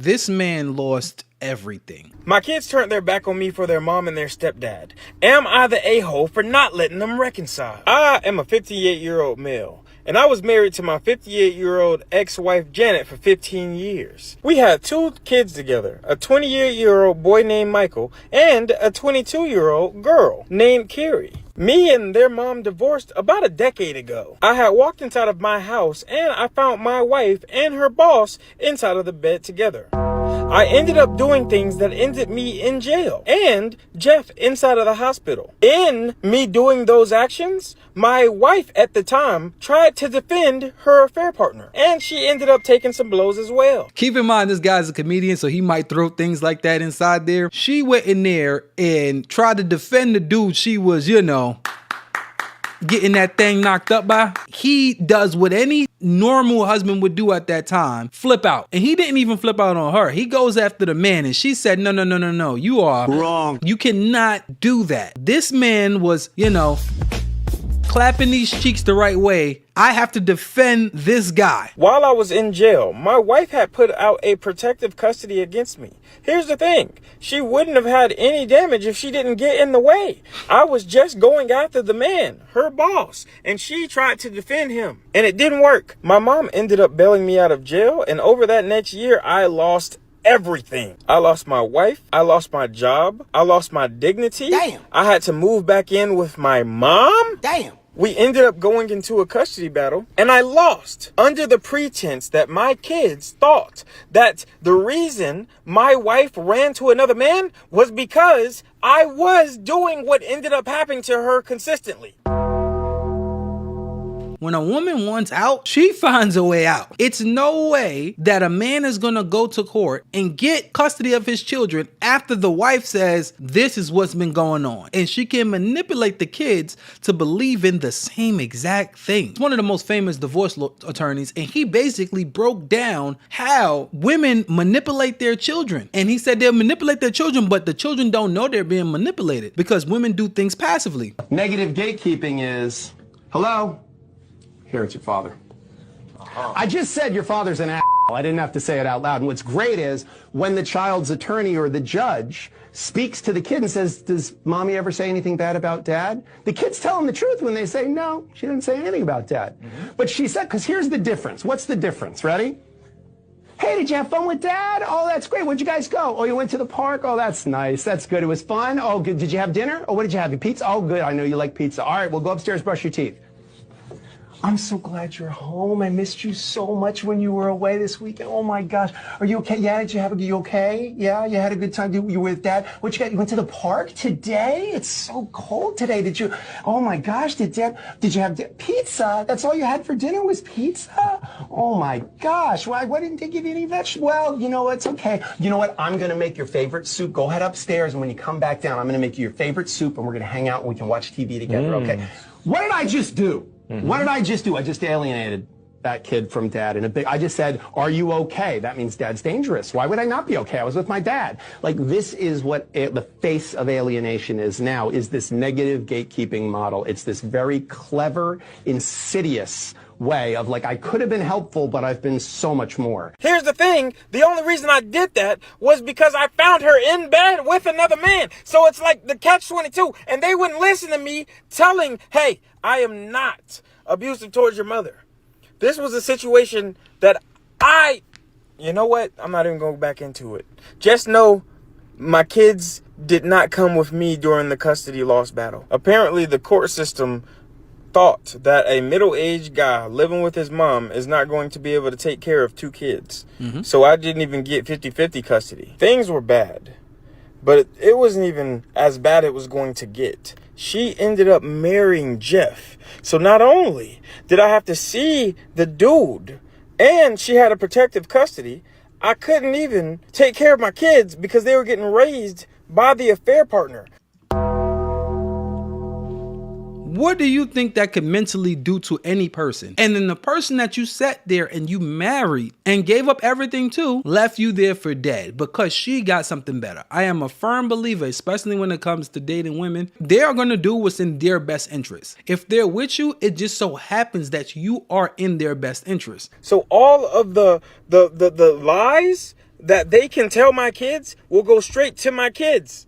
This man lost everything. My kids turned their back on me for their mom and their stepdad. Am I the a-hole for not letting them reconcile? I am a 58-year-old male, and I was married to my 58-year-old ex-wife Janet for 15 years. We had 2 kids together, a 28-year-old boy named Michael and a 22-year-old girl named Carrie. Me and their mom divorced about a decade ago. I had walked inside of my house and I found my wife and her boss inside of the bed together. I ended up doing things that ended me in jail and Jeff inside of the hospital. In me doing those actions, my wife at the time tried to defend her affair partner and she ended up taking some blows as well. Keep in mind, this guy's a comedian, so he might throw things like that inside there. She went in there and tried to defend the dude she was, getting that thing knocked up by. He does what any normal husband would do at that time, flip out. And he didn't even flip out on her. He goes after the man and she said, no, you are wrong. You cannot do that. This man was, clapping these cheeks the right way. I have to defend this guy. While I was in jail, my wife had put out a protective custody against me. Here's the thing. She wouldn't have had any damage if she didn't get in the way. I was just going after the man, her boss, and she tried to defend him. And it didn't work. My mom ended up bailing me out of jail, and over that next year, I lost everything. I lost my wife. I lost my job. I lost my dignity. Damn. I had to move back in with my mom. Damn. We ended up going into a custody battle and I lost under the pretense that my kids thought that the reason my wife ran to another man was because I was doing what ended up happening to her consistently. When a woman wants out, she finds a way out. It's no way that a man is gonna go to court and get custody of his children after the wife says, this is what's been going on. And she can manipulate the kids to believe in the same exact thing. He's one of the most famous divorce attorneys, and he basically broke down how women manipulate their children. And he said they'll manipulate their children, but the children don't know they're being manipulated because women do things passively. Negative gatekeeping is, hello? Here, it's your father. I just said your father's an asshole. I didn't have to say it out loud. And what's great is when the child's attorney or the judge speaks to the kid and says, does mommy ever say anything bad about dad? The kids tell him the truth when they say, no, she didn't say anything about dad. But she said, because here's the difference. What's the difference? Ready? Hey, did you have fun with dad? Oh, that's great. Where'd you guys go? Oh, you went to the park? Oh, that's nice. That's good. It was fun. Oh, good. Did you have dinner? Oh, what did you have? Pizza? Oh, good. I know you like pizza. All right, well, go upstairs, brush your teeth. I'm so glad you're home. I missed you so much when you were away this weekend. Oh my gosh. Are you okay? Yeah, are you okay? Yeah, you had a good time. You were with dad? What you got? You went to the park today? It's so cold today. Oh my gosh, did you have pizza? That's all you had for dinner was pizza? Oh my gosh. Why didn't they give you any vegetables? Well, you know, it's okay. You know what? I'm going to make your favorite soup. Go head upstairs, and when you come back down, I'm going to make you your favorite soup, and we're going to hang out and we can watch TV together, okay? What did I just do? What did I just do? I just alienated that kid from dad I just said, are you okay? That means dad's dangerous. Why would I not be okay? I was with my dad. Like, this is what the face of alienation is now, is this negative gatekeeping model. It's this very clever, insidious way of like, I could have been helpful, but I've been so much more. Here's the thing. The only reason I did that was because I found her in bed with another man. So it's like the catch-22. And they wouldn't listen to me telling, hey, I am not abusive towards your mother. This was a situation that you know what? I'm not even going to go back into it. Just know my kids did not come with me during the custody loss battle. Apparently, the court system thought that a middle-aged guy living with his mom is not going to be able to take care of 2 kids. So I didn't even get 50-50 custody. Things were bad, but it wasn't even as bad it was going to get. She ended up marrying Jeff. So not only did I have to see the dude and she had a protective custody, I couldn't even take care of my kids because they were getting raised by the affair partner. What do you think that could mentally do to any person? And then the person that you sat there and you married and gave up everything to left you there for dead because she got something better. I am a firm believer, especially when it comes to dating women, they are going to do what's in their best interest. If they're with you, it just so happens that you are in their best interest. So all of the lies that they can tell my kids will go straight to my kids.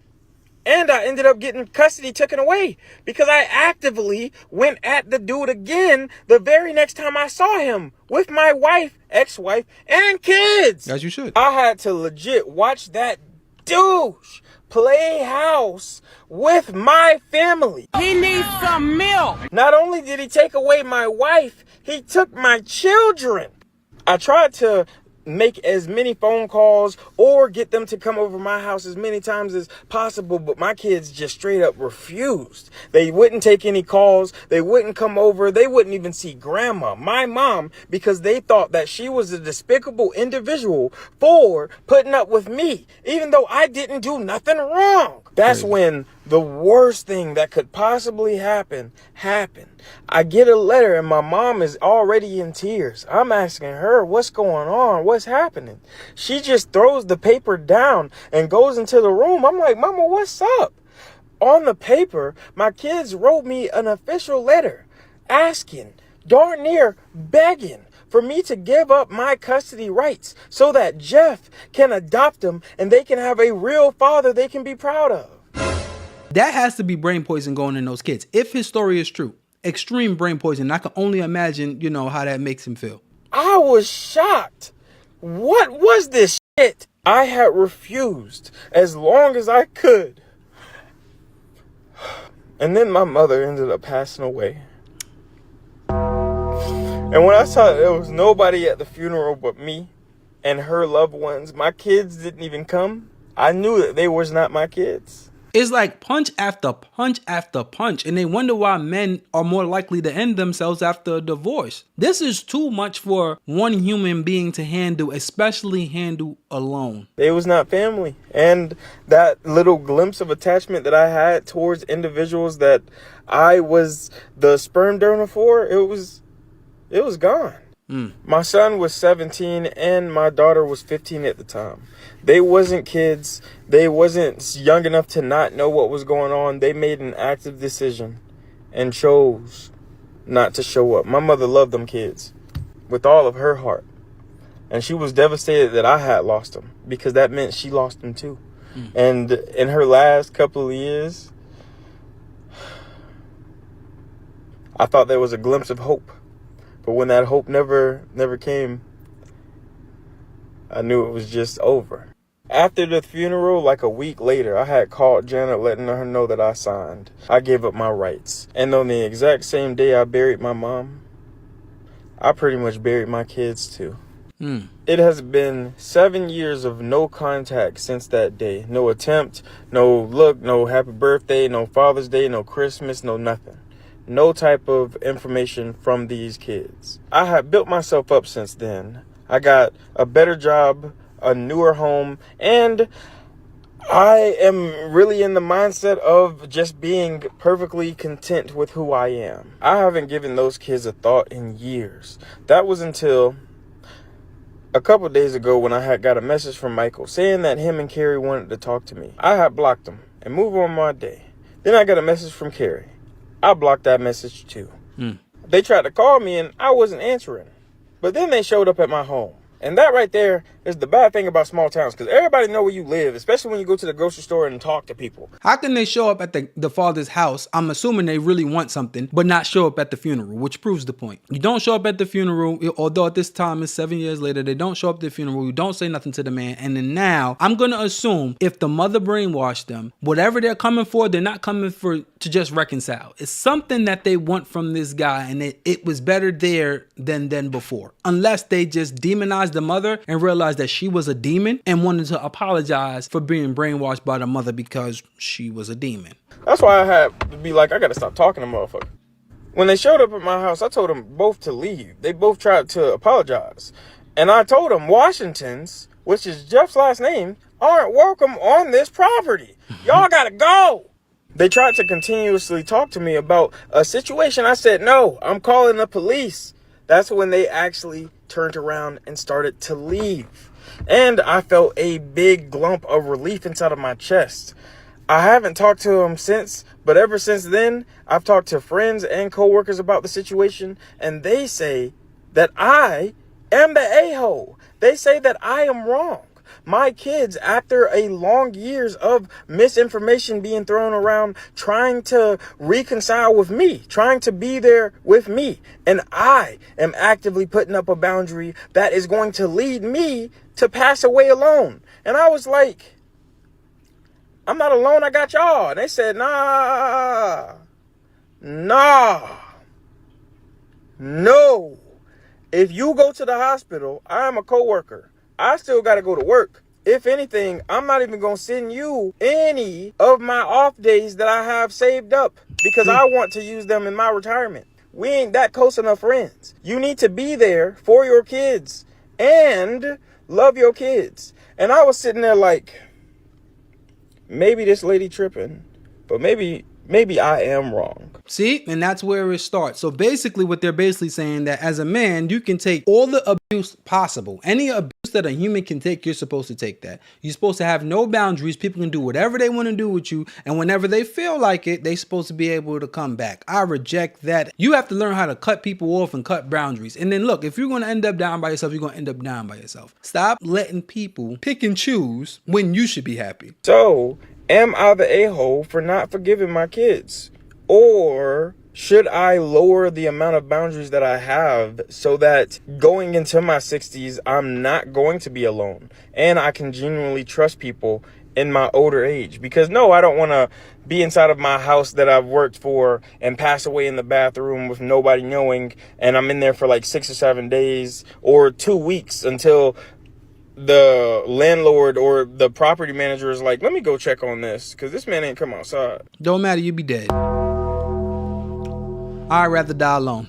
And I ended up getting custody taken away because I actively went at the dude again the very next time I saw him with my wife, ex-wife, and kids. As you should. I had to legit watch that douche play house with my family. He needs some milk. Not only did he take away my wife, he took my children. I tried to make as many phone calls or get them to come over my house as many times as possible, but my kids just straight up refused. They wouldn't take any calls. They wouldn't come over. They wouldn't even see grandma, my mom, because they thought that she was a despicable individual for putting up with me, even though I didn't do nothing wrong. That's when the worst thing that could possibly happen happened. I get a letter and my mom is already in tears. I'm asking her, what's going on? What's happening? She just throws the paper down and goes into the room. I'm like, Mama, what's up? On the paper, my kids wrote me an official letter asking, darn near begging, for me to give up my custody rights so that Jeff can adopt them and they can have a real father they can be proud of. That has to be brain poison going in those kids. If his story is true, extreme brain poison. I can only imagine, how that makes him feel. I was shocked. What was this shit? I had refused as long as I could. And then my mother ended up passing away. And when I saw there was nobody at the funeral but me and her loved ones, my kids didn't even come, I knew that they was not my kids. It's like punch after punch after punch, and they wonder why men are more likely to end themselves after a divorce. This is too much for one human being to handle, especially handle alone. They was not family. And that little glimpse of attachment that I had towards individuals that I was the sperm donor for, it was gone. My son was 17 and my daughter was 15 at the time. They wasn't kids. They wasn't young enough to not know what was going on. They made an active decision and chose not to show up. My mother loved them kids with all of her heart. And she was devastated that I had lost them because that meant she lost them too. And in her last couple of years, I thought there was a glimpse of hope. But when that hope never came, I knew it was just over. After the funeral, like a week later, I had called Janet letting her know that I signed. I gave up my rights. And on the exact same day I buried my mom, I pretty much buried my kids too. It has been 7 years of no contact since that day. No attempt, no look, no happy birthday, no Father's Day, no Christmas, no nothing. No type of information from these kids. I have built myself up since then. I got a better job, a newer home, and I am really in the mindset of just being perfectly content with who I am. I haven't given those kids a thought in years. That was until a couple days ago when I had got a message from Michael saying that him and Carrie wanted to talk to me. I had blocked them and moved on my day. Then I got a message from Carrie. I blocked that message too. They tried to call me and I wasn't answering. But then they showed up at my home. And that right there is the bad thing about small towns, because everybody know where you live, especially when you go to the grocery store and talk to people. How can they show up at the father's house? I'm assuming they really want something, but not show up at the funeral, which proves the point. You don't show up at the funeral, although at this time it's 7 years later, they don't show up at the funeral, you don't say nothing to the man, and then now, I'm going to assume if the mother brainwashed them, whatever they're coming for, they're not coming for to just reconcile. It's something that they want from this guy, and it was better there than before. Unless they just demonized the mother and realized that she was a demon and wanted to apologize for being brainwashed by the mother because she was a demon. That's why I had to be like, I gotta stop talking to motherfucker. When they showed up at my house, I told them both to leave. They both tried to apologize. And I told them Washingtons, which is Jeff's last name, aren't welcome on this property. Y'all gotta go. They tried to continuously talk to me about a situation. I said, no, I'm calling the police. That's when they actually turned around and started to leave. And I felt a big lump of relief inside of my chest. I haven't talked to them since, but ever since then, I've talked to friends and coworkers about the situation, and they say that I am the a-hole. They say that I am wrong. my kids after a long years of misinformation being thrown around, trying to reconcile with me, trying to be there with me. And I am actively putting up a boundary that is going to lead me to pass away alone. And I was like, I'm not alone, I got y'all. And they said, nah, no. If you go to the hospital, I am a coworker. I still got to go to work. If anything, I'm not even going to send you any of my off days that I have saved up because I want to use them in my retirement. We ain't that close enough friends. You need to be there for your kids and love your kids. And I was sitting there like, maybe this lady tripping, but maybe I am wrong. See, and that's where it starts. So basically what they're basically saying that as a man, you can take all the abuse possible. Any abuse that a human can take, you're supposed to take that. You're supposed to have no boundaries. People can do whatever they want to do with you. And whenever they feel like it, they're supposed to be able to come back. I reject that. You have to learn how to cut people off and cut boundaries. And then look, if you're going to end up down by yourself, you're going to end up down by yourself. Stop letting people pick and choose when you should be happy. So, am I the a-hole for not forgiving my kids? Or should I lower the amount of boundaries that I have so that going into my 60s, I'm not going to be alone and I can genuinely trust people in my older age? Because no, I don't want to be inside of my house that I've worked for and pass away in the bathroom with nobody knowing, and I'm in there for like 6 or 7 days or 2 weeks until the landlord or the property manager is like, let me go check on this because this man ain't come outside. Don't matter, you be dead. I'd rather die alone.